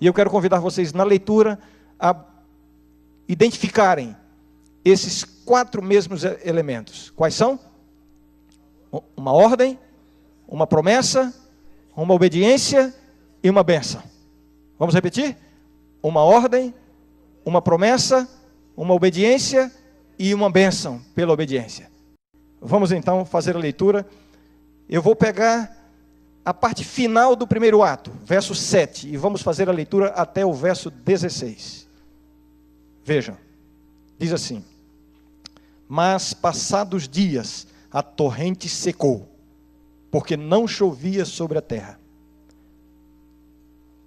E eu quero convidar vocês na leitura a identificarem esses 4 mesmos elementos. Quais são? Uma ordem, uma promessa, uma obediência e uma bênção. Vamos repetir? Uma ordem, uma promessa, uma obediência e uma bênção pela obediência. Vamos então fazer a leitura. Eu vou pegar a parte final do primeiro ato, verso 7, e vamos fazer a leitura até o verso 16. Vejam, diz assim: mas passados dias a torrente secou, porque não chovia sobre a terra.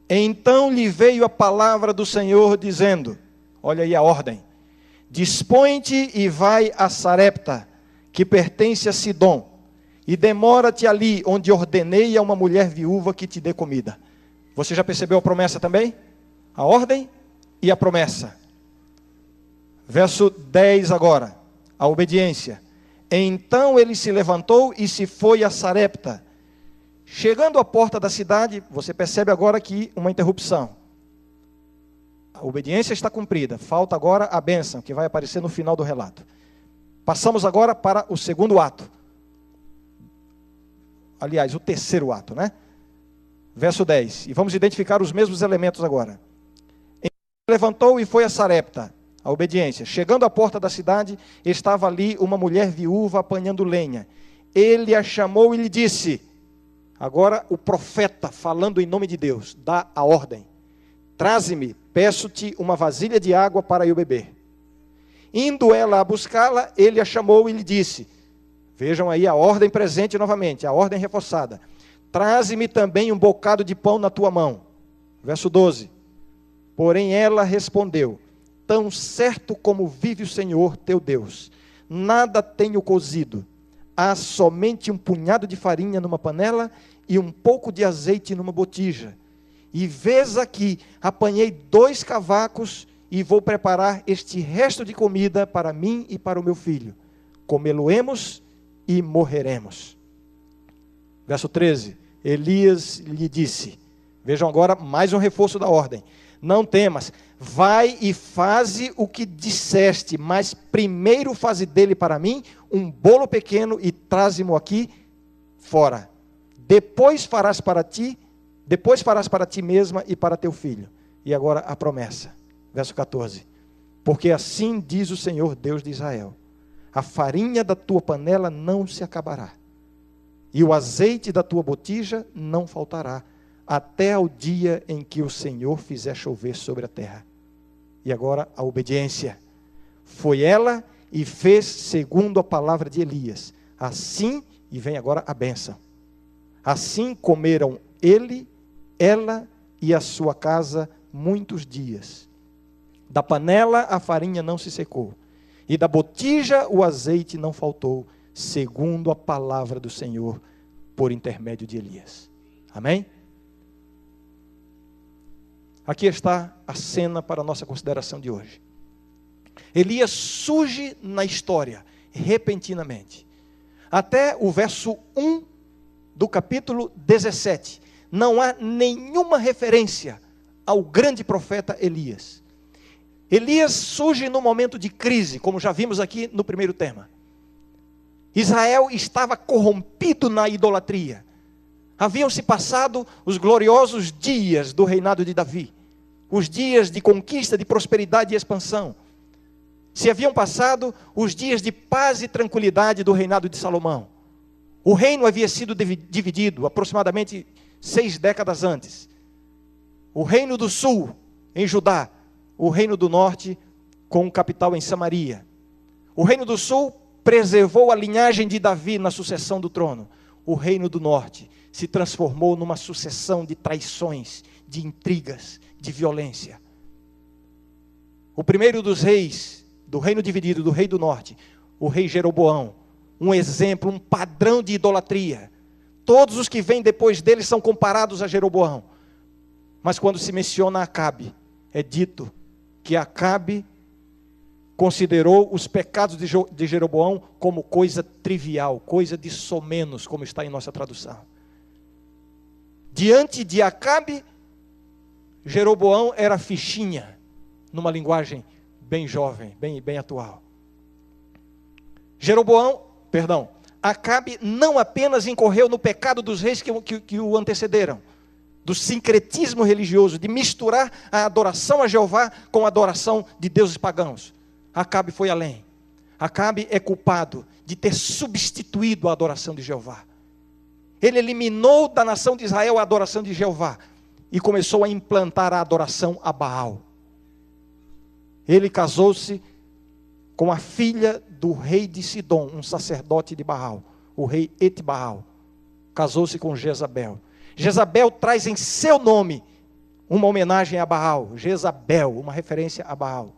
Então lhe veio a palavra do Senhor dizendo, olha aí a ordem: dispõe-te e vai a Sarepta, que pertence a Sidom, e demora-te ali, onde ordenei a uma mulher viúva que te dê comida. Você já percebeu a promessa também? A ordem e a promessa. Verso 10 agora, a obediência. Então ele se levantou e se foi a Sarepta. Chegando à porta da cidade, você percebe agora que uma interrupção. A obediência está cumprida, falta agora a bênção, que vai aparecer no final do relato. Passamos agora para o segundo ato. Aliás, o terceiro ato, né? Verso 10. E vamos identificar os mesmos elementos agora. Então levantou e foi a Sarepta, a obediência. Chegando à porta da cidade, estava ali uma mulher viúva apanhando lenha. Ele a chamou e lhe disse, agora o profeta falando em nome de Deus, dá a ordem: traze-me, peço-te uma vasilha de água para eu beber. Indo ela a buscá-la, ele a chamou e lhe disse, vejam aí a ordem presente novamente, a ordem reforçada: traze-me também um bocado de pão na tua mão. Verso 12. Porém ela respondeu, tão certo como vive o Senhor teu Deus, nada tenho cozido, há somente um punhado de farinha numa panela e um pouco de azeite numa botija. E vês aqui, apanhei 2 cavacos e vou preparar este resto de comida para mim e para o meu filho. Comê-lo-emos e morreremos. Verso 13. Elias lhe disse, vejam agora mais um reforço da ordem: não temas, vai e faze o que disseste, mas primeiro faze dele para mim um bolo pequeno e traze-mo aqui fora. Depois farás para ti mesma e para teu filho. E agora a promessa. Verso 14. Porque assim diz o Senhor Deus de Israel: a farinha da tua panela não se acabará, e o azeite da tua botija não faltará, até ao dia em que o Senhor fizer chover sobre a terra. E agora a obediência. Foi ela e fez segundo a palavra de Elias. Assim, e vem agora a bênção. Assim comeram ele, ela e a sua casa muitos dias. Da panela a farinha não se secou, e da botija o azeite não faltou, segundo a palavra do Senhor, por intermédio de Elias. Amém? Aqui está a cena para a nossa consideração de hoje. Elias surge na história, repentinamente. Até o verso 1 do capítulo 17, não há nenhuma referência ao grande profeta Elias. Elias surge num momento de crise, como já vimos aqui no primeiro tema. Israel estava corrompido na idolatria. Haviam se passado os gloriosos dias do reinado de Davi, os dias de conquista, de prosperidade e expansão. Se haviam passado os dias de paz e tranquilidade do reinado de Salomão. O reino havia sido dividido aproximadamente 6 décadas antes. O reino do sul, em Judá. O reino do norte, com capital em Samaria. O reino do sul preservou a linhagem de Davi na sucessão do trono. O reino do norte se transformou numa sucessão de traições, de intrigas, de violência. O primeiro dos reis, do reino dividido, do rei do norte, o rei Jeroboão, um exemplo, um padrão de idolatria. Todos os que vêm depois dele são comparados a Jeroboão. Mas quando se menciona Acabe, é dito que Acabe considerou os pecados de Jeroboão como coisa trivial, coisa de somenos, como está em nossa tradução. Diante de Acabe, Jeroboão era fichinha, numa linguagem bem jovem, bem atual. Acabe não apenas incorreu no pecado dos reis que o antecederam, do sincretismo religioso, de misturar a adoração a Jeová com a adoração de deuses pagãos. Acabe foi além. Acabe é culpado de ter substituído a adoração de Jeová. Ele eliminou da nação de Israel a adoração de Jeová e começou a implantar a adoração a Baal. Ele casou-se com a filha do rei de Sidom, um sacerdote de Baal, o rei Etbaal. Casou-se com Jezabel. Jezabel traz em seu nome uma homenagem a Baal. Jezabel, uma referência a Baal.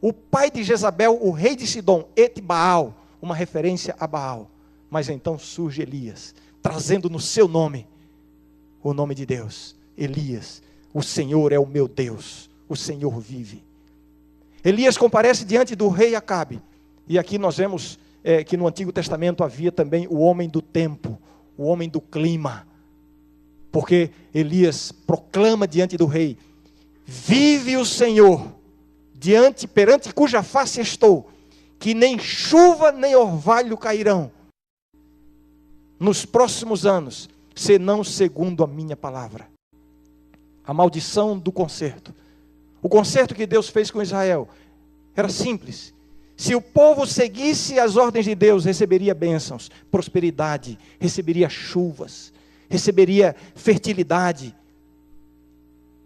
O pai de Jezabel, o rei de Sidom, Etbaal, uma referência a Baal. Mas então surge Elias, trazendo no seu nome o nome de Deus. Elias, o Senhor é o meu Deus, o Senhor vive. Elias comparece diante do rei Acabe. E aqui nós vemos que no Antigo Testamento havia também o homem do tempo, o homem do clima. Porque Elias proclama diante do rei: vive o Senhor, perante cuja face estou, que nem chuva nem orvalho cairão nos próximos anos, senão segundo a minha palavra. A maldição do concerto. O concerto que Deus fez com Israel era simples. Se o povo seguisse as ordens de Deus, receberia bênçãos, prosperidade, receberia chuvas, receberia fertilidade,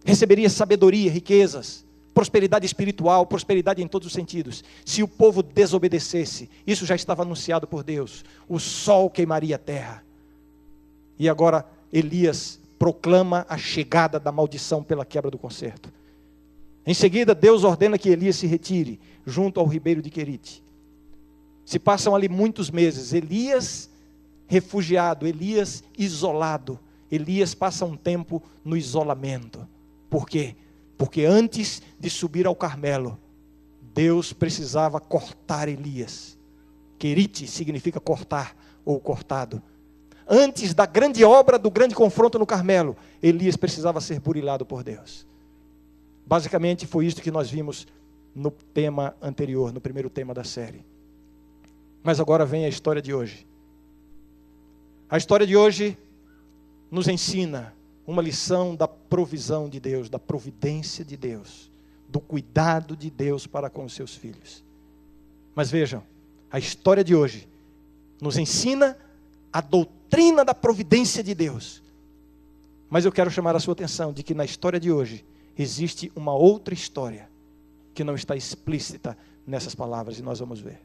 receberia sabedoria, riquezas, prosperidade espiritual, prosperidade em todos os sentidos. Se o povo desobedecesse, isso já estava anunciado por Deus, o sol queimaria a terra. E agora Elias proclama a chegada da maldição pela quebra do concerto. Em seguida, Deus ordena que Elias se retire junto ao ribeiro de Querite. Se passam ali muitos meses. Elias refugiado, Elias isolado. Elias passa um tempo no isolamento. Por quê? Porque antes de subir ao Carmelo, Deus precisava cortar Elias. Querite significa cortar ou cortado. Antes da grande obra, do grande confronto no Carmelo, Elias precisava ser burilado por Deus. Basicamente foi isto que nós vimos no tema anterior, no primeiro tema da série. Mas agora vem a história de hoje. A história de hoje nos ensina uma lição da provisão de Deus, da providência de Deus, do cuidado de Deus para com os seus filhos. Mas vejam, a história de hoje nos ensina a doutrina da providência de Deus. Mas eu quero chamar a sua atenção de que na história de hoje existe uma outra história que não está explícita nessas palavras, e nós vamos ver.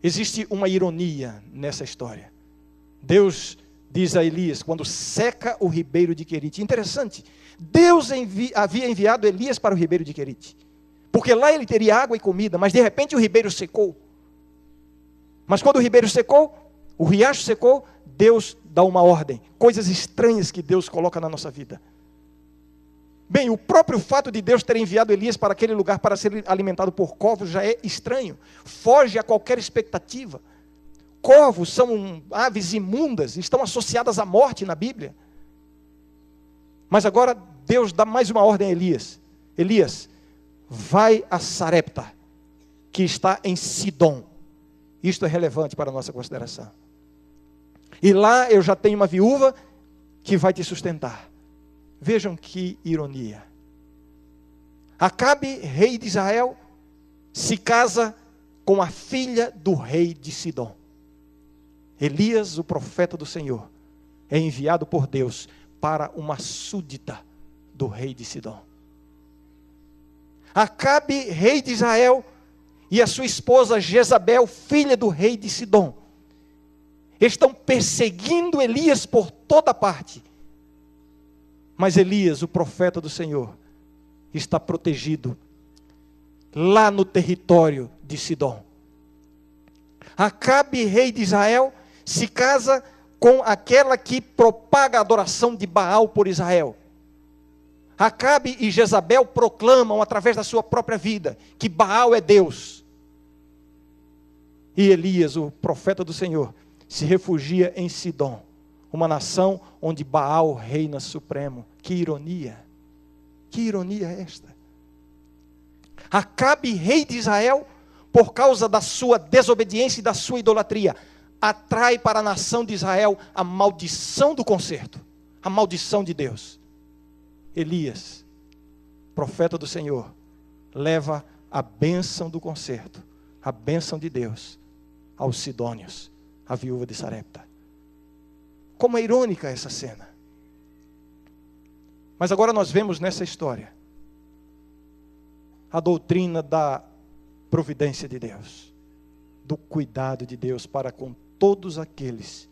Existe uma ironia nessa história. Deus diz a Elias, quando seca o ribeiro de Querite. Interessante, Deus havia enviado Elias para o ribeiro de Querite, porque lá ele teria água e comida, mas de repente o ribeiro secou. Mas quando o ribeiro secou, o riacho secou, Deus dá uma ordem. Coisas estranhas que Deus coloca na nossa vida. Bem, o próprio fato de Deus ter enviado Elias para aquele lugar para ser alimentado por corvos já é estranho. Foge a qualquer expectativa. Corvos são aves imundas, estão associadas à morte na Bíblia. Mas agora Deus dá mais uma ordem a Elias. Elias, vai a Sarepta, que está em Sidom. Isto é relevante para a nossa consideração. E lá eu já tenho uma viúva que vai te sustentar. Vejam que ironia. Acabe, rei de Israel, se casa com a filha do rei de Sidom. Elias, o profeta do Senhor, é enviado por Deus para uma súdita do rei de Sidom. Acabe, rei de Israel, e a sua esposa Jezabel, filha do rei de Sidom, estão perseguindo Elias por toda parte. Mas Elias, o profeta do Senhor, está protegido lá no território de Sidom. Acabe, rei de Israel, se casa com aquela que propaga a adoração de Baal por Israel. Acabe e Jezabel proclamam através da sua própria vida que Baal é Deus. E Elias, o profeta do Senhor, se refugia em Sidom, Uma nação onde Baal reina supremo. Que ironia! Que ironia é esta? Acabe, rei de Israel, por causa da sua desobediência e da sua idolatria, atrai para a nação de Israel a maldição do concerto, a maldição de Deus. Elias, profeta do Senhor, leva a bênção do concerto, a bênção de Deus, aos sidônios, a viúva de Sarepta. Como é irônica essa cena. Mas agora nós vemos nessa história a doutrina da providência de Deus, do cuidado de Deus para com todos aqueles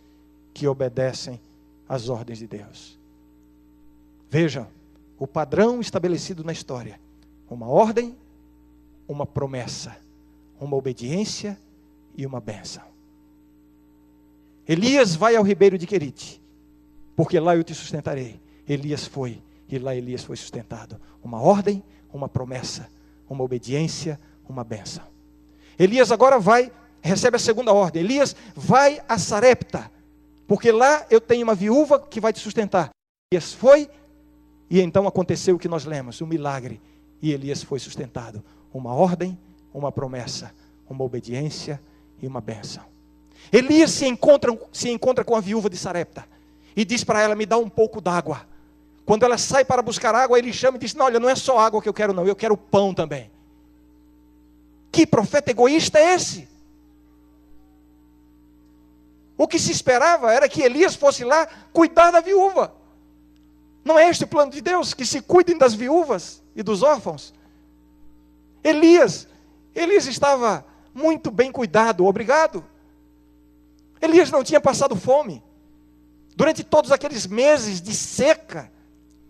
que obedecem às ordens de Deus. Vejam, o padrão estabelecido na história: uma ordem, uma promessa, uma obediência e uma bênção. Elias vai ao ribeiro de Querite, porque lá eu te sustentarei. Elias foi, e lá Elias foi sustentado. Uma ordem, uma promessa, uma obediência, uma bênção. Elias agora vai, recebe a segunda ordem. Elias vai a Sarepta, porque lá eu tenho uma viúva que vai te sustentar. Elias foi, e então aconteceu o que nós lemos, um milagre, e Elias foi sustentado. Uma ordem, uma promessa, uma obediência e uma bênção. Elias se encontra com a viúva de Sarepta e diz para ela: me dá um pouco d'água. Quando ela sai para buscar água, ele chama e diz: não, olha, não é só água que eu quero não, eu quero pão também. Que profeta egoísta é esse? O que se esperava era que Elias fosse lá cuidar da viúva. Não é este o plano de Deus? Que se cuidem das viúvas e dos órfãos. Elias estava muito bem cuidado, obrigado. Elias não tinha passado fome. Durante todos aqueles meses de seca,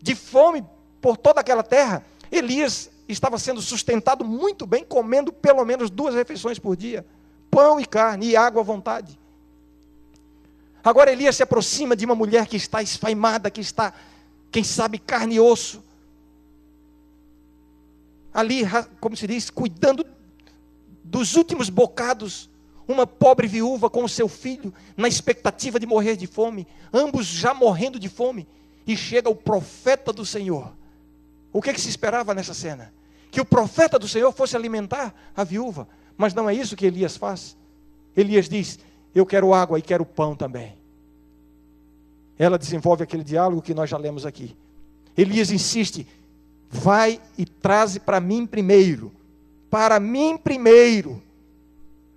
de fome por toda aquela terra, Elias estava sendo sustentado muito bem, comendo pelo menos 2 refeições por dia. Pão e carne e água à vontade. Agora Elias se aproxima de uma mulher que está esfaimada, que está, quem sabe, carne e osso. Ali, como se diz, cuidando dos últimos bocados. Uma pobre viúva com o seu filho, na expectativa de morrer de fome, ambos já morrendo de fome, e chega o profeta do Senhor. O que se esperava nessa cena? Que o profeta do Senhor fosse alimentar a viúva, mas não é isso que Elias faz. Elias diz: eu quero água e quero pão também. Ela desenvolve aquele diálogo que nós já lemos aqui. Elias insiste: vai e traze para mim primeiro,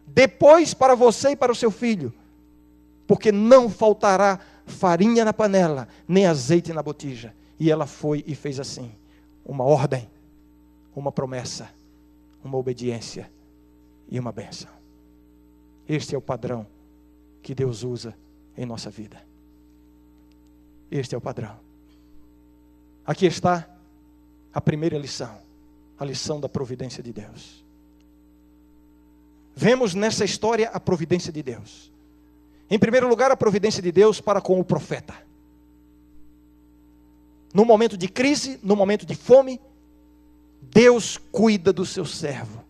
depois para você e para o seu filho, porque não faltará farinha na panela, nem azeite na botija. E ela foi e fez assim: uma ordem, uma promessa, uma obediência e uma bênção. Este é o padrão que Deus usa em nossa vida. Este é o padrão. Aqui está a primeira lição, a lição da providência de Deus. Vemos nessa história a providência de Deus. Em primeiro lugar, a providência de Deus para com o profeta. No momento de crise, no momento de fome, Deus cuida do seu servo.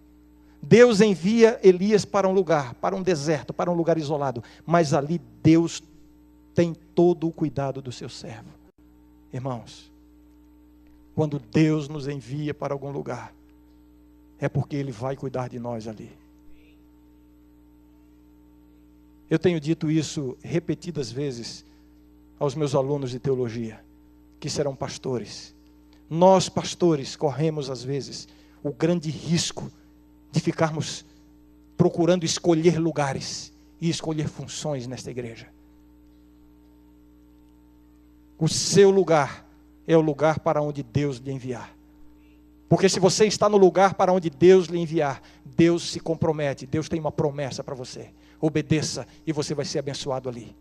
Deus envia Elias para um lugar, para um deserto, para um lugar isolado. Mas ali Deus tem todo o cuidado do seu servo. Irmãos, quando Deus nos envia para algum lugar, é porque Ele vai cuidar de nós ali. Eu tenho dito isso repetidas vezes aos meus alunos de teologia, que serão pastores. Nós, pastores, corremos às vezes o grande risco de ficarmos procurando escolher lugares e escolher funções nesta igreja. O seu lugar é o lugar para onde Deus lhe enviar. Porque se você está no lugar para onde Deus lhe enviar, Deus se compromete, Deus tem uma promessa para você. Obedeça e você vai ser abençoado ali.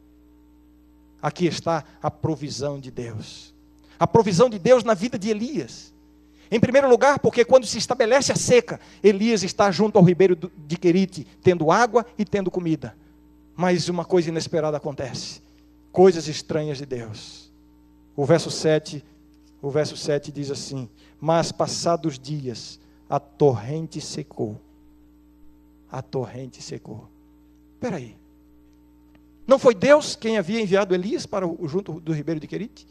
Aqui está a provisão de Deus. A provisão de Deus na vida de Elias. Em primeiro lugar, porque quando se estabelece a seca, Elias está junto ao ribeiro de Querite, tendo água e tendo comida. Mas uma coisa inesperada acontece. Coisas estranhas de Deus. O verso 7 diz assim: mas passados dias, a torrente secou. A torrente secou. Espera aí. Não foi Deus quem havia enviado Elias para junto do ribeiro de Querite?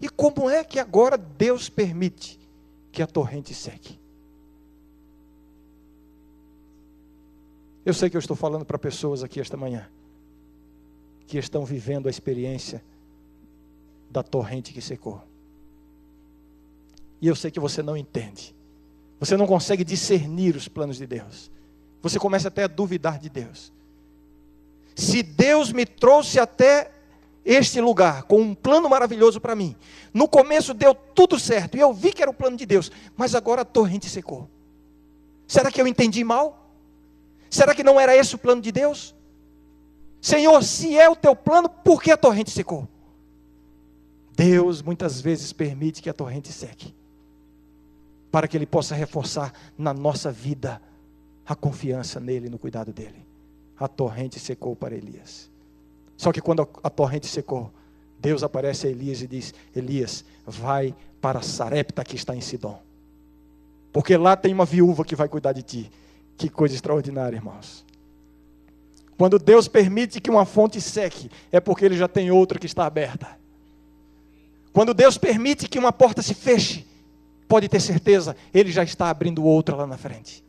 E como é que agora Deus permite que a torrente seque? Eu sei que eu estou falando para pessoas aqui esta manhã que estão vivendo a experiência da torrente que secou. E eu sei que você não entende. Você não consegue discernir os planos de Deus. Você começa até a duvidar de Deus. Se Deus me trouxe até este lugar com um plano maravilhoso para mim, no começo deu tudo certo e eu vi que era o plano de Deus, mas agora a torrente secou. Será que eu entendi mal? Será que não era esse o plano de Deus? Senhor, se é o teu plano, por que a torrente secou? Deus muitas vezes permite que a torrente seque, para que Ele possa reforçar na nossa vida a confiança nele, no cuidado dele. A torrente secou para Elias. Só que quando a torrente secou, Deus aparece a Elias e diz: Elias, vai para Sarepta que está em Sidom, porque lá tem uma viúva que vai cuidar de ti. Que coisa extraordinária, irmãos. Quando Deus permite que uma fonte seque, é porque Ele já tem outra que está aberta. Quando Deus permite que uma porta se feche, pode ter certeza, Ele já está abrindo outra lá na frente.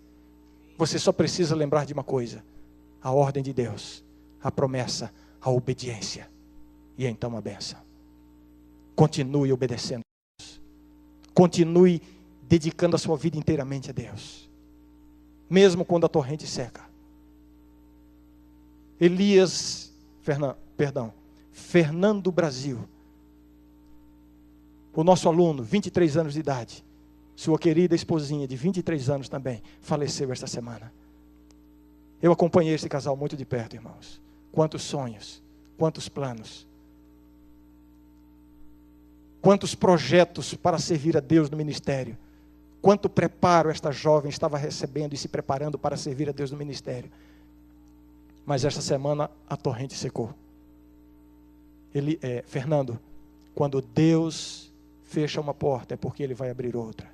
Você só precisa lembrar de uma coisa: a ordem de Deus, a promessa, a obediência, e então a bênção. Continue obedecendo a Deus. Continue dedicando a sua vida inteiramente a Deus, mesmo quando a torrente seca. Fernando Brasil, o nosso aluno, 23 anos de idade, sua querida esposinha de 23 anos também, faleceu esta semana. Eu acompanhei esse casal muito de perto, irmãos. Quantos sonhos, quantos planos, quantos projetos para servir a Deus no ministério. Quanto preparo esta jovem estava recebendo e se preparando para servir a Deus no ministério. Mas esta semana a torrente secou. Fernando, quando Deus fecha uma porta, é porque Ele vai abrir outra.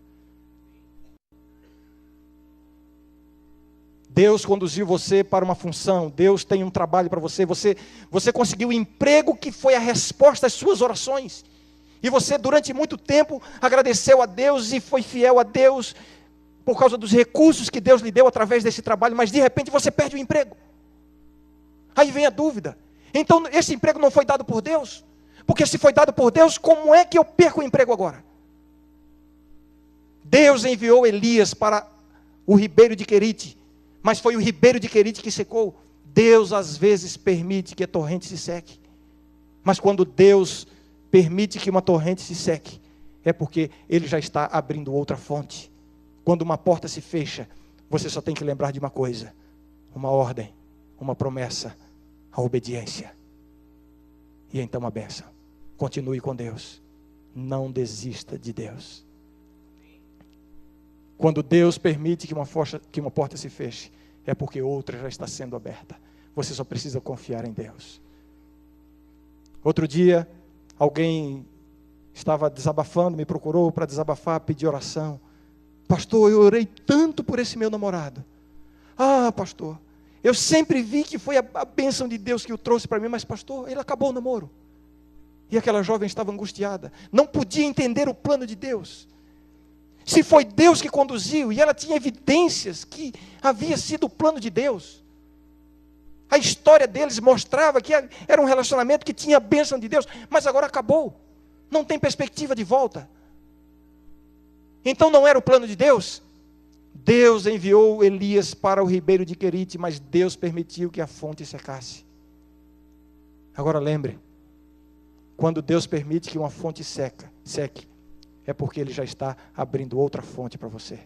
Deus conduziu você para uma função, Deus tem um trabalho para você, você conseguiu um emprego que foi a resposta às suas orações, e você durante muito tempo agradeceu a Deus e foi fiel a Deus, por causa dos recursos que Deus lhe deu através desse trabalho, mas de repente você perde o emprego. Aí vem a dúvida: então esse emprego não foi dado por Deus? Porque se foi dado por Deus, como é que eu perco o emprego agora? Deus enviou Elias para o ribeiro de Querite, mas foi o ribeiro de Querite que secou. Deus às vezes permite que a torrente se seque, mas quando Deus permite que uma torrente se seque, é porque Ele já está abrindo outra fonte. Quando uma porta se fecha, você só tem que lembrar de uma coisa: uma ordem, uma promessa, a obediência, e então a bênção. Continue com Deus, não desista de Deus. Quando Deus permite que uma porta se feche, é porque outra já está sendo aberta. Você só precisa confiar em Deus. Outro dia, alguém estava desabafando, me procurou para desabafar, pedir oração. Pastor, eu orei tanto por esse meu namorado. Ah, pastor, eu sempre vi que foi a bênção de Deus que o trouxe para mim, mas pastor, ele acabou o namoro. E aquela jovem estava angustiada, não podia entender o plano de Deus. Se foi Deus que conduziu, e ela tinha evidências que havia sido o plano de Deus. A história deles mostrava que era um relacionamento que tinha a bênção de Deus, mas agora acabou. Não tem perspectiva de volta. Então não era o plano de Deus? Deus enviou Elias para o ribeiro de Querite, mas Deus permitiu que a fonte secasse. Agora lembre, quando Deus permite que uma fonte seque, é porque Ele já está abrindo outra fonte para você.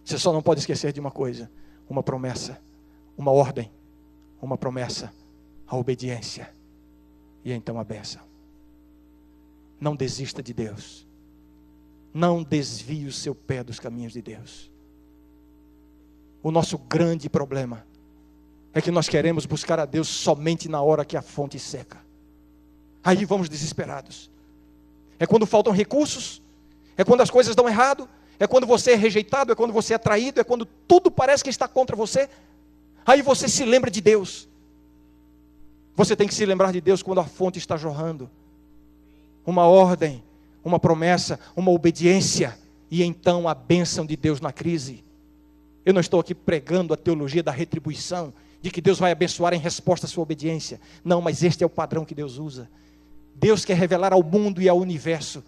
Você só não pode esquecer de uma coisa: uma promessa, uma ordem, uma promessa, a obediência, e então a bênção. Não desista de Deus. Não desvie o seu pé dos caminhos de Deus. O nosso grande problema é que nós queremos buscar a Deus somente na hora que a fonte seca. Aí vamos desesperados. É quando faltam recursos, é quando as coisas dão errado, é quando você é rejeitado, é quando você é traído, é quando tudo parece que está contra você. Aí você se lembra de Deus. Você tem que se lembrar de Deus quando a fonte está jorrando. Uma ordem, uma promessa, uma obediência, e então a bênção de Deus na crise. Eu não estou aqui pregando a teologia da retribuição, de que Deus vai abençoar em resposta à sua obediência. Não, mas este é o padrão que Deus usa. Deus quer revelar ao mundo e ao universo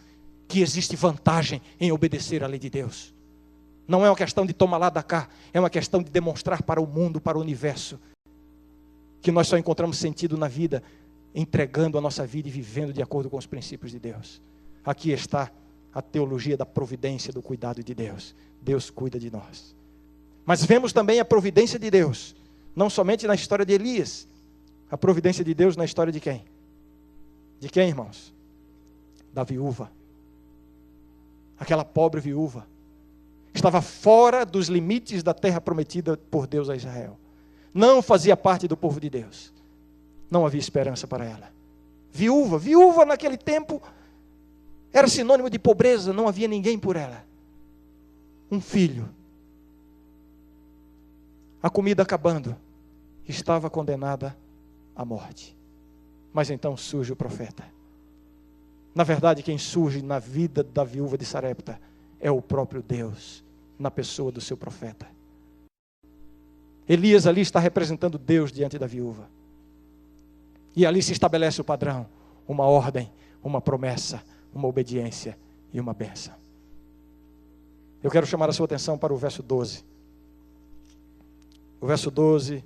que existe vantagem em obedecer à lei de Deus. Não é uma questão de tomar lá da cá, é uma questão de demonstrar para o mundo, para o universo, que nós só encontramos sentido na vida entregando a nossa vida e vivendo de acordo com os princípios de Deus. Aqui está a teologia da providência, do cuidado de Deus. Deus cuida de nós. Mas vemos também a providência de Deus, não somente na história de Elias, a providência de Deus na história de quem? De quem, irmãos? Da viúva. Aquela pobre viúva estava fora dos limites da terra prometida por Deus a Israel. Não fazia parte do povo de Deus. Não havia esperança para ela. Viúva, viúva naquele tempo era sinônimo de pobreza, não havia ninguém por ela. Um filho. A comida acabando, estava condenada à morte. Mas então surge o profeta. Na verdade, quem surge na vida da viúva de Sarepta é o próprio Deus, na pessoa do seu profeta. Elias ali está representando Deus diante da viúva. E ali se estabelece o padrão, uma ordem, uma promessa, uma obediência e uma bênção. Eu quero chamar a sua atenção para o verso 12. O verso 12,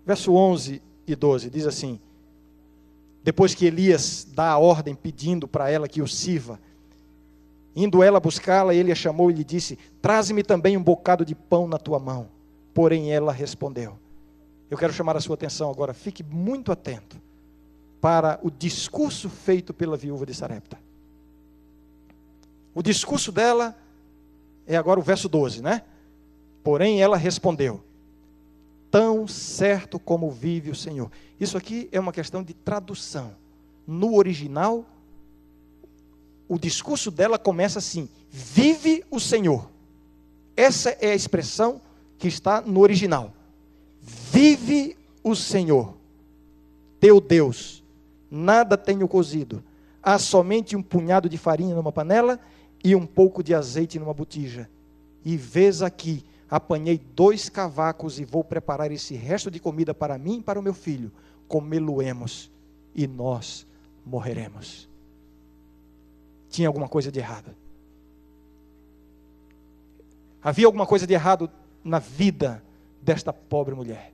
verso 11 e 12, diz assim: depois que Elias dá a ordem pedindo para ela que o sirva, indo ela buscá-la, ele a chamou e lhe disse: traze-me também um bocado de pão na tua mão. Porém ela respondeu. Eu quero chamar a sua atenção agora, fique muito atento para o discurso feito pela viúva de Sarepta. O discurso dela é agora o verso 12, né? Porém ela respondeu: tão certo como vive o Senhor. Isso aqui é uma questão de tradução. No original, o discurso dela começa assim: vive o Senhor. Essa é a expressão que está no original. Vive o Senhor, teu Deus. Nada tenho cozido. Há somente um punhado de farinha numa panela e um pouco de azeite numa botija. E vês aqui, apanhei 2 cavacos e vou preparar esse resto de comida para mim e para o meu filho. Comê-lo-emos e nós morreremos. Tinha alguma coisa de errado. Havia alguma coisa de errado na vida desta pobre mulher.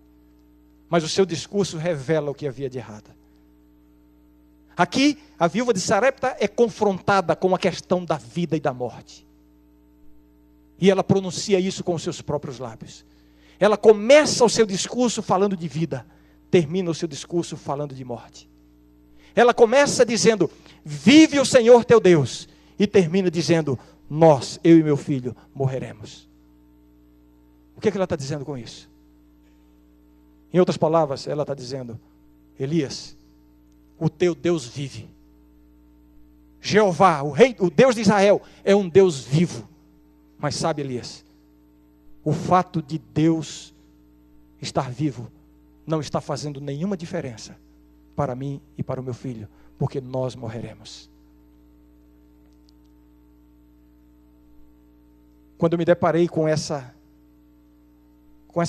Mas o seu discurso revela o que havia de errado. Aqui, a viúva de Sarepta é confrontada com a questão da vida e da morte. E ela pronuncia isso com os seus próprios lábios. Ela começa o seu discurso falando de vida, termina o seu discurso falando de morte. Ela começa dizendo: vive o Senhor teu Deus, e termina dizendo: nós, eu e meu filho, morreremos. O que ela está dizendo com isso? Em outras palavras, ela está dizendo: Elias, o teu Deus vive. Jeová, o Deus de Israel, é um Deus vivo. Mas sabe, Elias, o fato de Deus estar vivo não está fazendo nenhuma diferença para mim e para o meu filho, porque nós morreremos. Quando eu me deparei com essa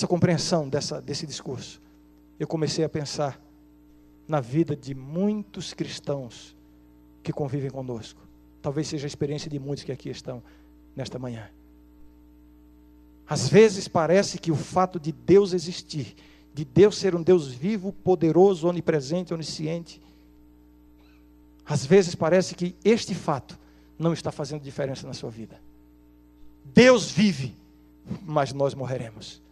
compreensão desse discurso, eu comecei a pensar na vida de muitos cristãos que convivem conosco. Talvez seja a experiência de muitos que aqui estão nesta manhã. Às vezes parece que o fato de Deus existir, de Deus ser um Deus vivo, poderoso, onipresente, onisciente, às vezes parece que este fato não está fazendo diferença na sua vida. Deus vive, mas nós morreremos.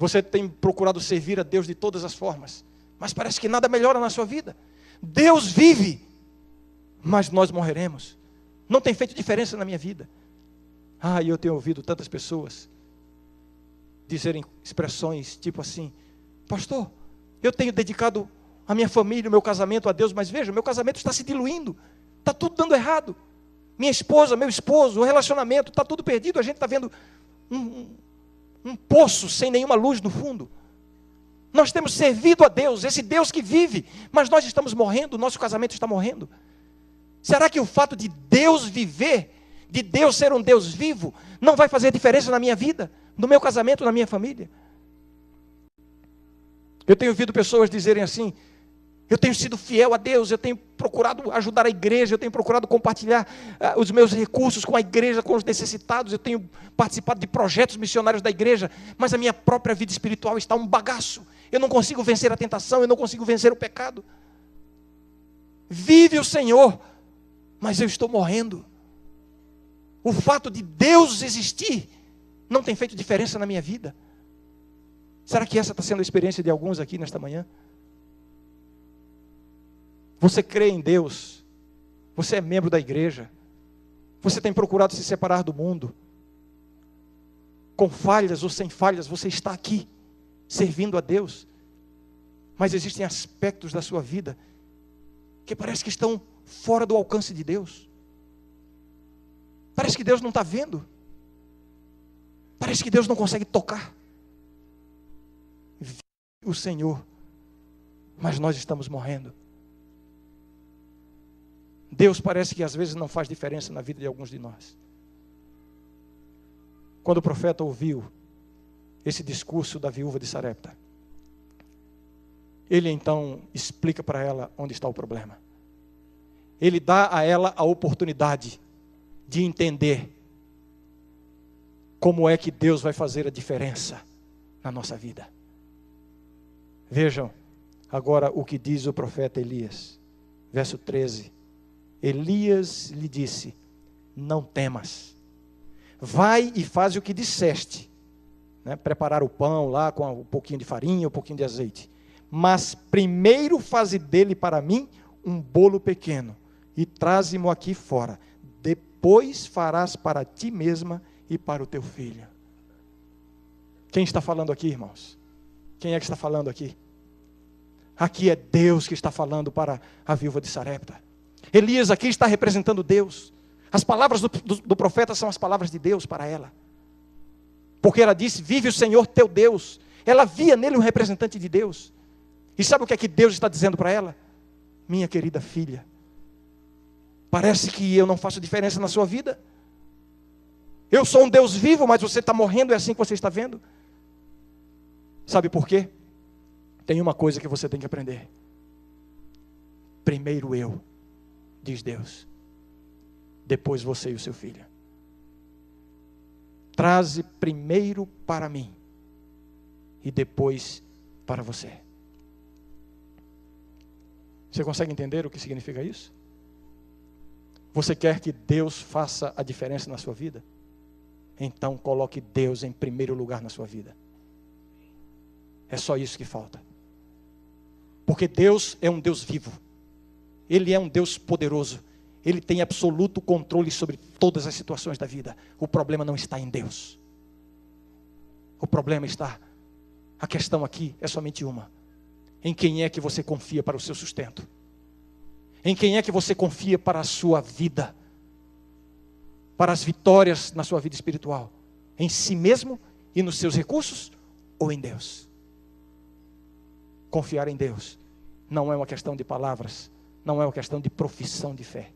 Você tem procurado servir a Deus de todas as formas, mas parece que nada melhora na sua vida. Deus vive, mas nós morreremos. Não tem feito diferença na minha vida. E eu tenho ouvido tantas pessoas dizerem expressões tipo assim: pastor, eu tenho dedicado a minha família, o meu casamento a Deus, mas veja, meu casamento está se diluindo, está tudo dando errado. Minha esposa, meu esposo, o relacionamento, está tudo perdido. A gente está vendo um poço sem nenhuma luz no fundo. Nós temos servido a Deus, esse Deus que vive, mas nós estamos morrendo, o nosso casamento está morrendo. Será que o fato de Deus viver, de Deus ser um Deus vivo, não vai fazer diferença na minha vida, no meu casamento, na minha família? Eu tenho ouvido pessoas dizerem assim: eu tenho sido fiel a Deus, eu tenho procurado ajudar a igreja, eu tenho procurado compartilhar os meus recursos com a igreja, com os necessitados, eu tenho participado de projetos missionários da igreja, mas a minha própria vida espiritual está um bagaço. Eu não consigo vencer a tentação, eu não consigo vencer o pecado. Vive o Senhor, mas eu estou morrendo. O fato de Deus existir não tem feito diferença na minha vida. Será que essa está sendo a experiência de alguns aqui nesta manhã? Você crê em Deus, você é membro da igreja, você tem procurado se separar do mundo, com falhas ou sem falhas, você está aqui, servindo a Deus, mas existem aspectos da sua vida, que parece que estão fora do alcance de Deus, parece que Deus não está vendo, parece que Deus não consegue tocar. Vive o Senhor, mas nós estamos morrendo. Deus parece que às vezes não faz diferença na vida de alguns de nós. Quando o profeta ouviu esse discurso da viúva de Sarepta, ele então explica para ela onde está o problema. Ele dá a ela a oportunidade de entender como é que Deus vai fazer a diferença na nossa vida. Vejam agora o que diz o profeta Elias, verso 13. Elias lhe disse: não temas, vai e faz o que disseste, né? Preparar o pão lá com um pouquinho de farinha, um pouquinho de azeite, mas primeiro faze dele para mim um bolo pequeno, e traze-mo aqui fora, depois farás para ti mesma e para o teu filho. Quem está falando aqui, irmãos? Quem é que está falando aqui? Aqui é Deus que está falando para a viúva de Sarepta. Elias aqui está representando Deus. As palavras do profeta são as palavras de Deus para ela. Porque ela disse: vive o Senhor teu Deus. Ela via nele um representante de Deus. E sabe o que é que Deus está dizendo para ela? Minha querida filha, parece que eu não faço diferença na sua vida. Eu sou um Deus vivo, mas você está morrendo, é assim que você está vendo? Sabe por quê? Tem uma coisa que você tem que aprender. Primeiro eu, diz Deus, depois você e o seu filho. Traze primeiro para mim e depois para você. Você consegue entender o que significa isso? Você quer que Deus faça a diferença na sua vida? Então coloque Deus em primeiro lugar na sua vida. É só isso que falta. Porque Deus é um Deus vivo. Ele é um Deus poderoso. Ele tem absoluto controle sobre todas as situações da vida. O problema não está em Deus. O problema está, a questão aqui é somente uma: em quem é que você confia para o seu sustento? Em quem é que você confia para a sua vida? Para as vitórias na sua vida espiritual? Em si mesmo e nos seus recursos? Ou em Deus? Confiar em Deus não é uma questão de palavras, não é uma questão de profissão de fé.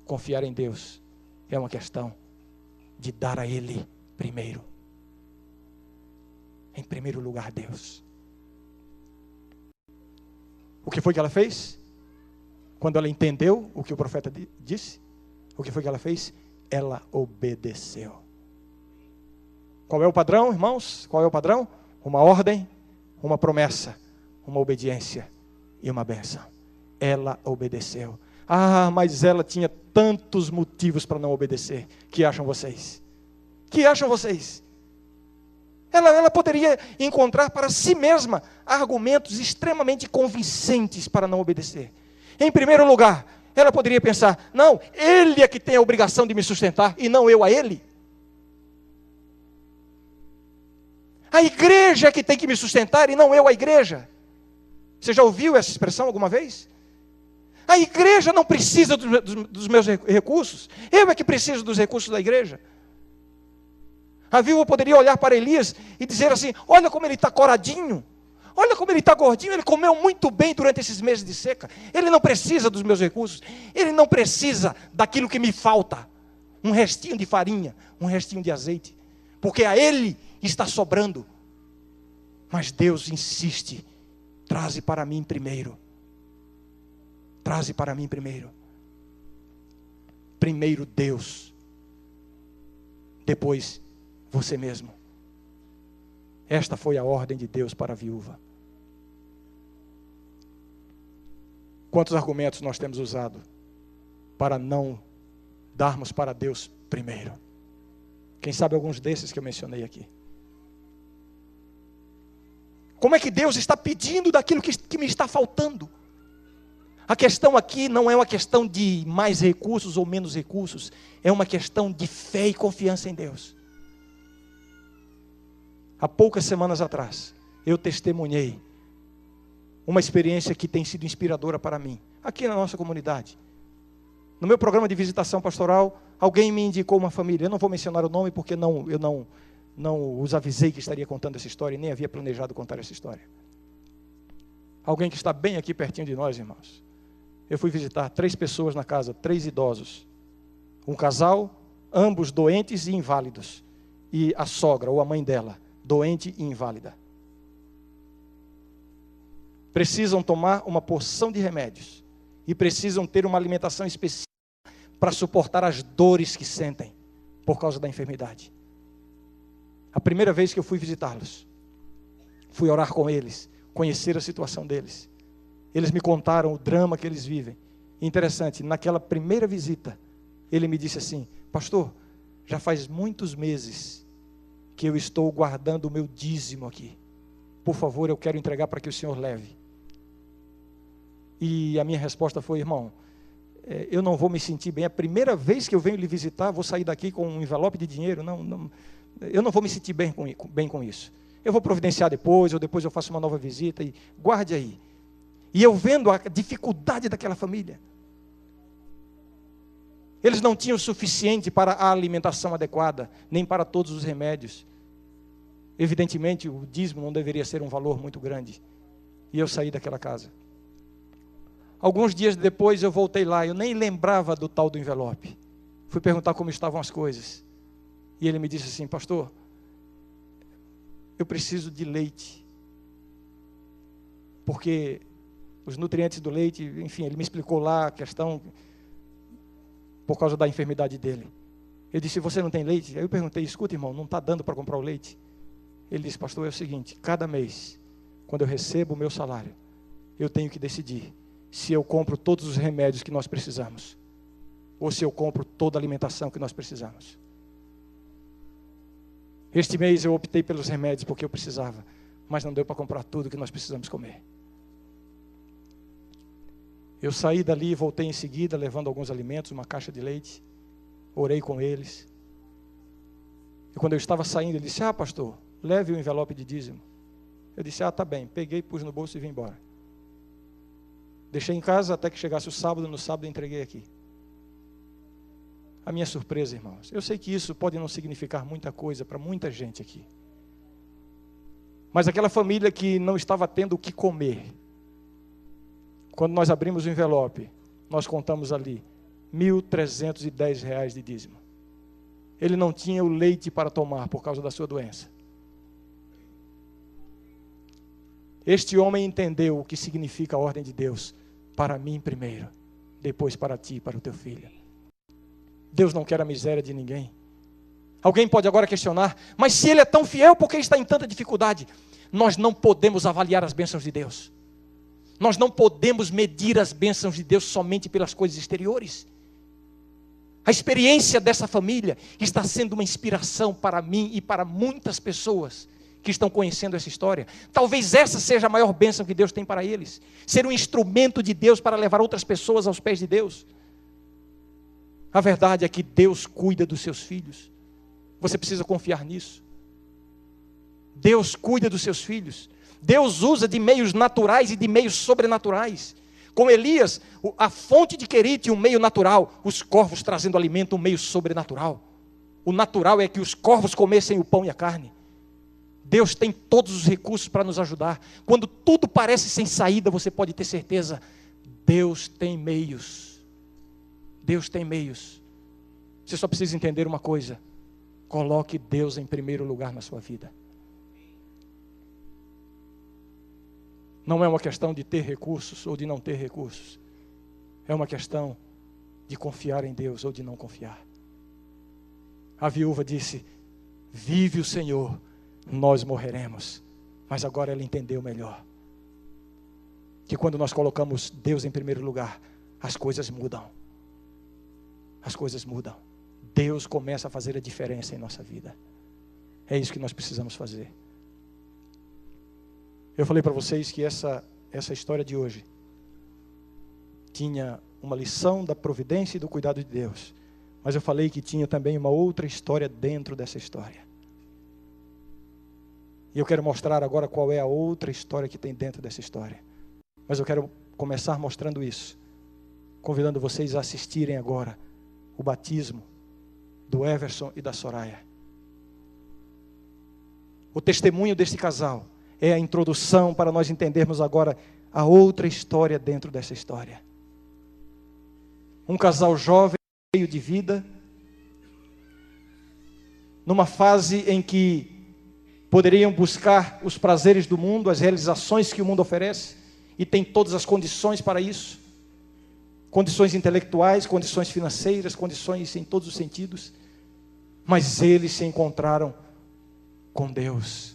Confiar em Deus é uma questão de dar a Ele primeiro. Em primeiro lugar, Deus. O que foi que ela fez? Quando ela entendeu o que o profeta disse, o que foi que ela fez? Ela obedeceu. Qual é o padrão, irmãos? Qual é o padrão? Uma ordem, uma promessa, uma obediência e uma bênção. Ela obedeceu. Ah, mas ela tinha tantos motivos para não obedecer. Que acham vocês? Que acham vocês? Ela poderia encontrar para si mesma argumentos extremamente convincentes para não obedecer. Em primeiro lugar, ela poderia pensar: não, ele é que tem a obrigação de me sustentar e não eu a ele. A igreja é que tem que me sustentar e não eu a igreja. Você já ouviu essa expressão alguma vez? A igreja não precisa dos meus recursos, eu é que preciso dos recursos da igreja. A viúva poderia olhar para Elias e dizer assim: olha como ele está coradinho, Olha como ele está gordinho, ele comeu muito bem durante esses meses de seca. Ele não precisa dos meus recursos, ele não precisa daquilo que me falta. Um restinho de farinha, um restinho de azeite, porque a ele está sobrando. Mas Deus insiste, traze para mim primeiro. Traze para mim primeiro. Primeiro Deus, depois você mesmo. Esta foi a ordem de Deus para a viúva. Quantos argumentos nós temos usado para não darmos para Deus primeiro? Quem sabe alguns desses que eu mencionei aqui. Como é que Deus está pedindo daquilo que me está faltando? A questão aqui não é uma questão de mais recursos ou menos recursos, é uma questão de fé e confiança em Deus. Há poucas semanas atrás, eu testemunhei uma experiência que tem sido inspiradora para mim, aqui na nossa comunidade. No meu programa de visitação pastoral, alguém me indicou uma família. Eu não vou mencionar o nome porque eu não os avisei que estaria contando essa história, e nem havia planejado contar essa história. Alguém que está bem aqui pertinho de nós, irmãos. Eu fui visitar 3 pessoas na casa, 3 idosos. Um casal, ambos doentes e inválidos. E a sogra, ou a mãe dela, doente e inválida. Precisam tomar uma porção de remédios. E precisam ter uma alimentação específica para suportar as dores que sentem por causa da enfermidade. A primeira vez que eu fui visitá-los, fui orar com eles, conhecer a situação deles. Eles me contaram o drama que eles vivem. Interessante, naquela primeira visita, ele me disse assim: pastor, já faz muitos meses que eu estou guardando o meu dízimo aqui. Por favor, eu quero entregar para que o senhor leve. E a minha resposta foi: irmão, eu não vou me sentir bem. A primeira vez que eu venho lhe visitar, vou sair daqui com um envelope de dinheiro. Eu não vou me sentir bem com isso. Eu vou providenciar depois, ou depois eu faço uma nova visita, e guarde aí. E eu vendo a dificuldade daquela família. Eles não tinham o suficiente para a alimentação adequada, nem para todos os remédios. Evidentemente, o dízimo não deveria ser um valor muito grande. E eu saí daquela casa. Alguns dias depois eu voltei lá, eu nem lembrava do tal do envelope. Fui perguntar como estavam as coisas. E ele me disse assim: pastor, eu preciso de leite. Porque os nutrientes do leite, enfim, ele me explicou lá a questão por causa da enfermidade dele. Eu disse: você não tem leite? Aí eu perguntei: escuta, irmão, não está dando para comprar o leite? Ele disse: pastor, é o seguinte, cada mês, quando eu recebo o meu salário, eu tenho que decidir se eu compro todos os remédios que nós precisamos, ou se eu compro toda a alimentação que nós precisamos. Este mês eu optei pelos remédios porque eu precisava, mas não deu para comprar tudo que nós precisamos comer. Eu saí dali e voltei em seguida, levando alguns alimentos, uma caixa de leite. Orei com eles. E quando eu estava saindo, ele disse: ah, pastor, leve o envelope de dízimo. Eu disse: ah, tá bem. Peguei, pus no bolso e vim embora. Deixei em casa até que chegasse o sábado. No sábado eu entreguei aqui. A minha surpresa, irmãos, eu sei que isso pode não significar muita coisa para muita gente aqui. Mas aquela família que não estava tendo o que comer, quando nós abrimos o envelope, nós contamos ali R$1.310 de dízimo. Ele não tinha o leite para tomar por causa da sua doença. Este homem entendeu o que significa a ordem de Deus: para mim primeiro, depois para ti e para o teu filho. Deus não quer a miséria de ninguém. Alguém pode agora questionar: mas se ele é tão fiel, por que está em tanta dificuldade? Nós não podemos avaliar as bênçãos de Deus. Nós não podemos medir as bênçãos de Deus somente pelas coisas exteriores. A experiência dessa família está sendo uma inspiração para mim e para muitas pessoas que estão conhecendo essa história. Talvez essa seja a maior bênção que Deus tem para eles. Ser um instrumento de Deus para levar outras pessoas aos pés de Deus. A verdade é que Deus cuida dos seus filhos. Você precisa confiar nisso. Deus cuida dos seus filhos. Deus usa de meios naturais e de meios sobrenaturais. Com Elias, a fonte de Querite, um meio natural. Os corvos trazendo alimento, um meio sobrenatural. O natural é que os corvos comessem o pão e a carne. Deus tem todos os recursos para nos ajudar. Quando tudo parece sem saída, você pode ter certeza, Deus tem meios. Deus tem meios. Você só precisa entender uma coisa: coloque Deus em primeiro lugar na sua vida. Não é uma questão de ter recursos ou de não ter recursos. É uma questão de confiar em Deus ou de não confiar. A viúva disse: vive o Senhor, nós morreremos. Mas agora ela entendeu melhor que quando nós colocamos Deus em primeiro lugar, as coisas mudam. As coisas mudam. Deus começa a fazer a diferença em nossa vida. É isso que nós precisamos fazer. Eu falei para vocês que essa história de hoje tinha uma lição da providência e do cuidado de Deus. Mas eu falei que tinha também uma outra história dentro dessa história. E eu quero mostrar agora qual é a outra história que tem dentro dessa história. Mas eu quero começar mostrando isso, convidando vocês a assistirem agora o batismo do Everson e da Soraya. O testemunho deste casal é a introdução para nós entendermos agora a outra história dentro dessa história. Um casal jovem, cheio de vida, numa fase em que poderiam buscar os prazeres do mundo, as realizações que o mundo oferece, e tem todas as condições para isso, condições intelectuais, condições financeiras, condições em todos os sentidos, mas eles se encontraram com Deus,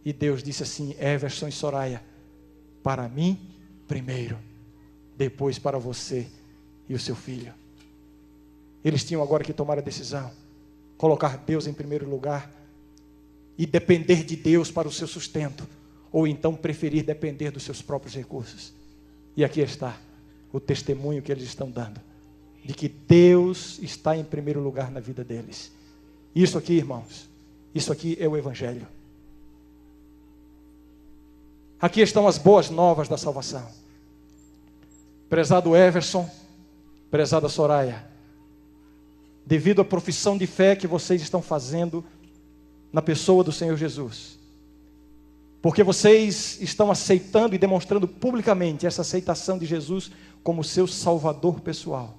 e Deus disse assim: Everson e Soraya, para mim primeiro, depois para você e o seu filho. Eles tinham agora que tomar a decisão, colocar Deus em primeiro lugar e depender de Deus para o seu sustento, ou então preferir depender dos seus próprios recursos. E aqui está o testemunho que eles estão dando, de que Deus está em primeiro lugar na vida deles. Isso aqui, irmãos, isso aqui é o Evangelho. Aqui estão as boas novas da salvação. Prezado Everson, prezada Soraya, devido à profissão de fé que vocês estão fazendo na pessoa do Senhor Jesus, porque vocês estão aceitando e demonstrando publicamente essa aceitação de Jesus como seu Salvador pessoal,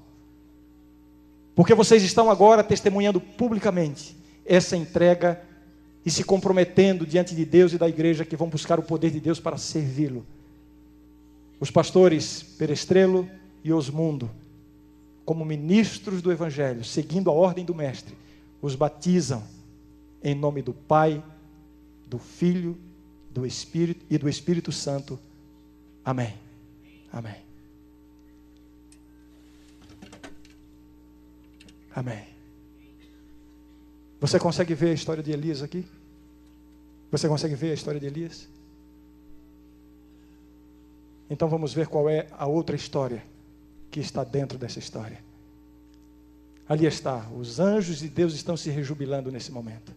porque vocês estão agora testemunhando publicamente essa entrega e se comprometendo diante de Deus e da igreja que vão buscar o poder de Deus para servi-lo. Os pastores Perestrelo e Osmundo, como ministros do Evangelho, seguindo a ordem do Mestre, os batizam em nome do Pai, do Filho, do Espírito e do Espírito Santo. Amém. Amém. Amém. Você consegue ver a história de Elias aqui? Você consegue ver a história de Elias? Então vamos ver qual é a outra história que está dentro dessa história. Ali está, os anjos de Deus estão se rejubilando nesse momento.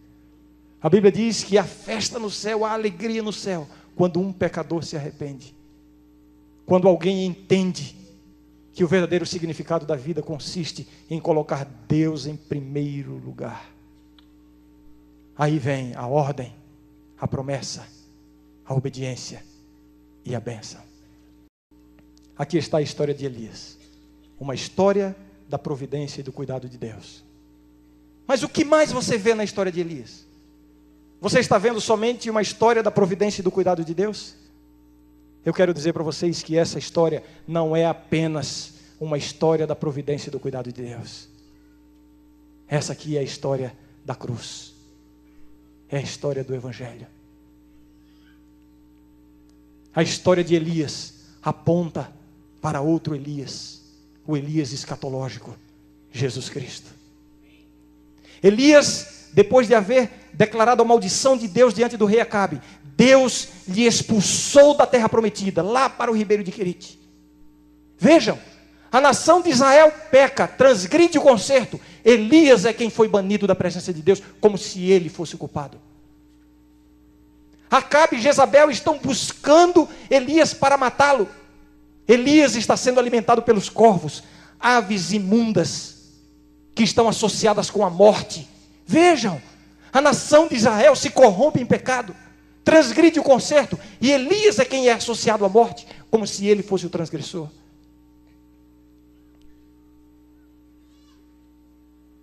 A Bíblia diz que há festa no céu, há alegria no céu, quando um pecador se arrepende. Quando alguém entende que o verdadeiro significado da vida consiste em colocar Deus em primeiro lugar. Aí vem a ordem, a promessa, a obediência e a bênção. Aqui está a história de Elias. Uma história da providência e do cuidado de Deus. Mas o que mais você vê na história de Elias? Você está vendo somente uma história da providência e do cuidado de Deus? Eu quero dizer para vocês que essa história não é apenas uma história da providência e do cuidado de Deus. Essa aqui é a história da cruz. É a história do Evangelho. A história de Elias aponta para outro Elias, o Elias escatológico, Jesus Cristo. Elias, depois de haver declarado a maldição de Deus diante do rei Acabe, Deus lhe expulsou da terra prometida, lá para o ribeiro de Querite. Vejam, a nação de Israel peca, transgride o concerto. Elias é quem foi banido da presença de Deus, como se ele fosse o culpado. Acabe e Jezabel estão buscando Elias para matá-lo. Elias está sendo alimentado pelos corvos, aves imundas, que estão associadas com a morte. Vejam, a nação de Israel se corrompe em pecado. transgride o concerto, e Elias é quem é associado à morte, como se ele fosse o transgressor.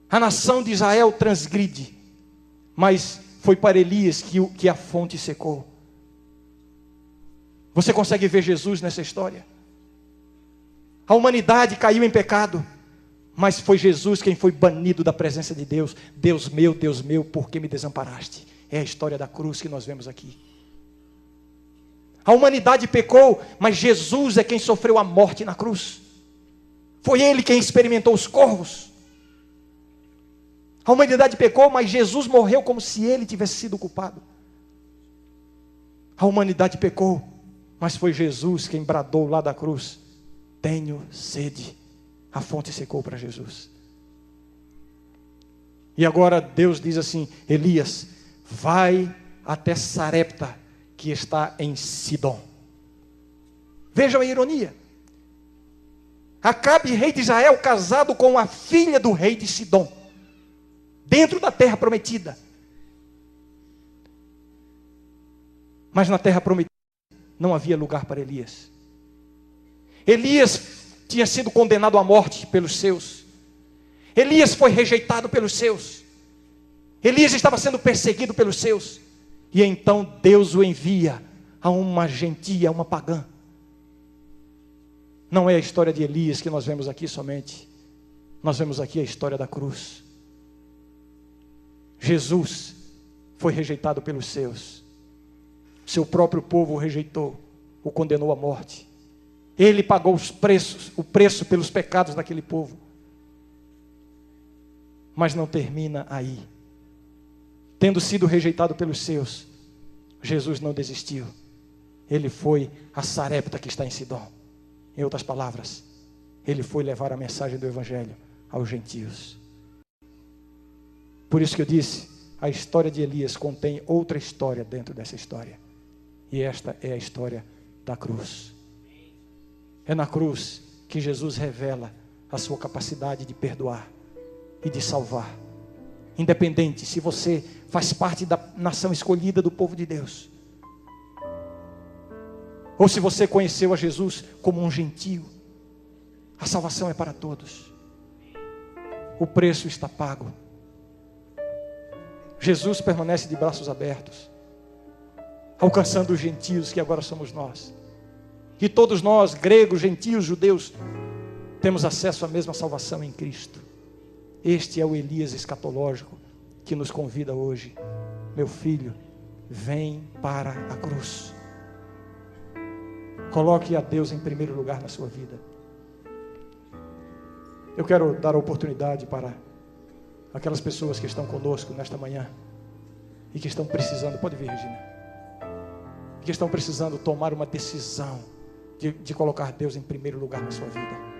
A nação de Israel transgride, mas foi para Elias que a fonte secou. Você consegue ver Jesus nessa história? A humanidade caiu em pecado, mas foi Jesus quem foi banido da presença de Deus. Deus meu, por que me desamparaste? É a história da cruz que nós vemos aqui. A humanidade pecou, mas Jesus é quem sofreu a morte na cruz. Foi Ele quem experimentou os corvos. A humanidade pecou, mas Jesus morreu como se Ele tivesse sido culpado. A humanidade pecou, mas foi Jesus quem bradou lá da cruz: tenho sede. A fonte secou para Jesus. E agora Deus diz assim: Elias, vai até Sarepta, que está em Sidom. Vejam a ironia. Acabe, rei de Israel, casado com a filha do rei de Sidom, dentro da terra prometida. Mas na terra prometida não havia lugar para Elias. Elias tinha sido condenado à morte pelos seus. Elias foi rejeitado pelos seus. Elias estava sendo perseguido pelos seus. E então Deus o envia a uma gentia, a uma pagã. Não é a história de Elias que nós vemos aqui somente. Nós vemos aqui a história da cruz. Jesus foi rejeitado pelos seus. Seu próprio povo o rejeitou, o condenou à morte. Ele pagou o preço pelos pecados daquele povo. Mas não termina aí. Tendo sido rejeitado pelos seus, Jesus não desistiu. Ele foi a Sarepta, que está em Sidom. Em outras palavras, ele foi levar a mensagem do Evangelho aos gentios. Por isso que eu disse, a história de Elias contém outra história dentro dessa história. E esta é a história da cruz. É na cruz que Jesus revela a sua capacidade de perdoar e de salvar. Independente se você faz parte da nação escolhida do povo de Deus, ou se você conheceu a Jesus como um gentio, a salvação é para todos. O preço está pago. Jesus permanece de braços abertos, alcançando os gentios que agora somos nós. E todos nós, gregos, gentios, judeus, temos acesso à mesma salvação em Cristo. Este é o Elias escatológico que nos convida hoje. Meu filho, vem para a cruz. Coloque a Deus em primeiro lugar na sua vida. Eu quero dar a oportunidade para aquelas pessoas que estão conosco nesta manhã e que estão precisando, pode vir, Regina, que estão precisando tomar uma decisão de colocar Deus em primeiro lugar na sua vida.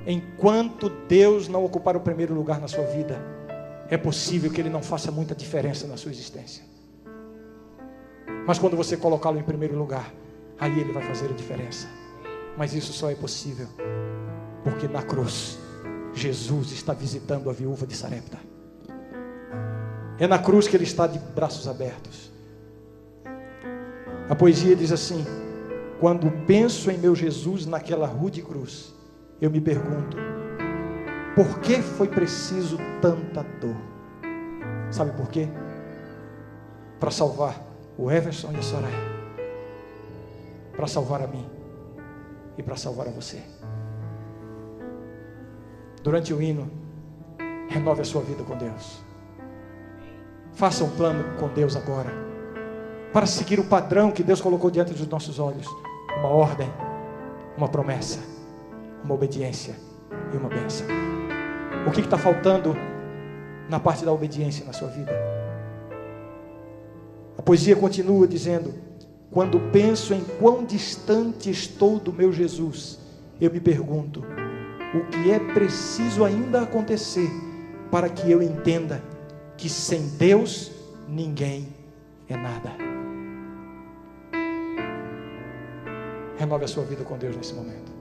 Enquanto Deus não ocupar o primeiro lugar na sua vida, é possível que Ele não faça muita diferença na sua existência. Mas quando você colocá-lo em primeiro lugar, aí Ele vai fazer a diferença. Mas isso só é possível porque na cruz Jesus está visitando a viúva de Sarepta. É na cruz que Ele está de braços abertos. A poesia diz assim: quando penso em meu Jesus naquela rude cruz, eu me pergunto, por que foi preciso tanta dor? Sabe por quê? Para salvar o Everson e a Soraya, para salvar a mim e para salvar a você. Durante o hino, renove a sua vida com Deus. Faça um plano com Deus agora, para seguir o padrão que Deus colocou diante dos nossos olhos. Uma ordem, uma promessa, uma obediência e uma bênção. O que está faltando na parte da obediência na sua vida? A poesia continua dizendo: quando penso em quão distante estou do meu Jesus, eu me pergunto, o que é preciso ainda acontecer para que eu entenda que sem Deus ninguém é nada. Renove a sua vida com Deus nesse momento.